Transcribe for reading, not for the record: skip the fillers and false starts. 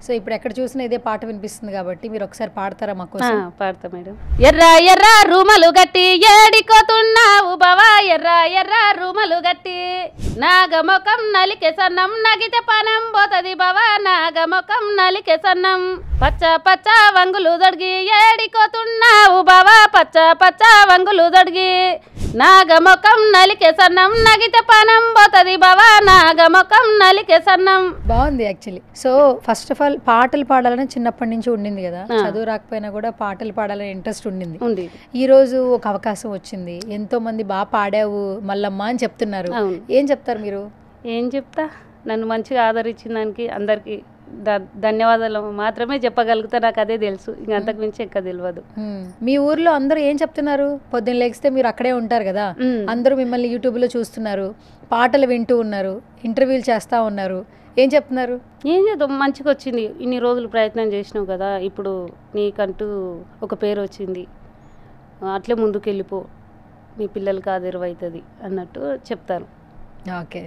So ఇప్పుడు ఎక్కడ చూసినా ఇదే పాట వినిపిస్తుంది కాబట్టి మీరు ఒకసారి పాడతారా మా కోసం? పాడతా మేడం. ఎర్ర ఎర్ర రూమలు గట్టి ఏడికోతున్నావు బావా, ఎర్ర ఎర్ర రూమలు గట్టి నాగమొఖం నలికే సన్నం నగితే పనం పోతది బావా, నాగమొఖం నలికే సన్నం పచ్చ పచ్చ వంగులు దొడిగి ఏడికోతున్నావు బావా, పచ్చ పచ్చ వంగులు దొడిగి నాగమొఖం నలికే సన్నం నగితే పనం పోతది బావా, నాగమొఖం నలికే సన్నం. బాగుంది actually. So first of all పాటలు పాడాలని చిన్నప్పటి నుంచి ఉండింది కదా, చదువు రాకపోయినా కూడా పాటలు పాడాలని ఇంట్రెస్ట్ ఉండింది. ఈ రోజు ఒక అవకాశం వచ్చింది, ఎంతో మంది బాగా పాడావు మల్లమ్మ అని చెప్తున్నారు. ఏం చెప్తారు మీరు? ఏం చెప్తా, నన్ను మంచిగా ఆదరించిన దానికి అందరికి ధన్యవాదాలు మాత్రమే చెప్పగలుగుతా. నాకు అదే తెలుసు, ఇంక అంతకు మించి ఎక్క తెలియదు. మీ ఊర్లో అందరూ ఏం చెప్తున్నారు? పొద్దున్న లేగిస్తే మీరు అక్కడే ఉంటారు కదా, అందరూ మిమ్మల్ని యూట్యూబ్ లో చూస్తున్నారు, పాటలు వింటూ ఉన్నారు, ఇంటర్వ్యూలు చేస్తా ఉన్నారు, ఏం చెప్తున్నారు? ఏం చేద్దాం, మంచిగా వచ్చింది, ఇన్ని రోజులు ప్రయత్నం చేసినావు కదా, ఇప్పుడు నీకంటూ ఒక పేరు వచ్చింది, అట్లే ముందుకు వెళ్ళిపో, మీ పిల్లలకి ఆదరవు అవుతుంది అన్నట్టు చెప్తారు. ఓకే.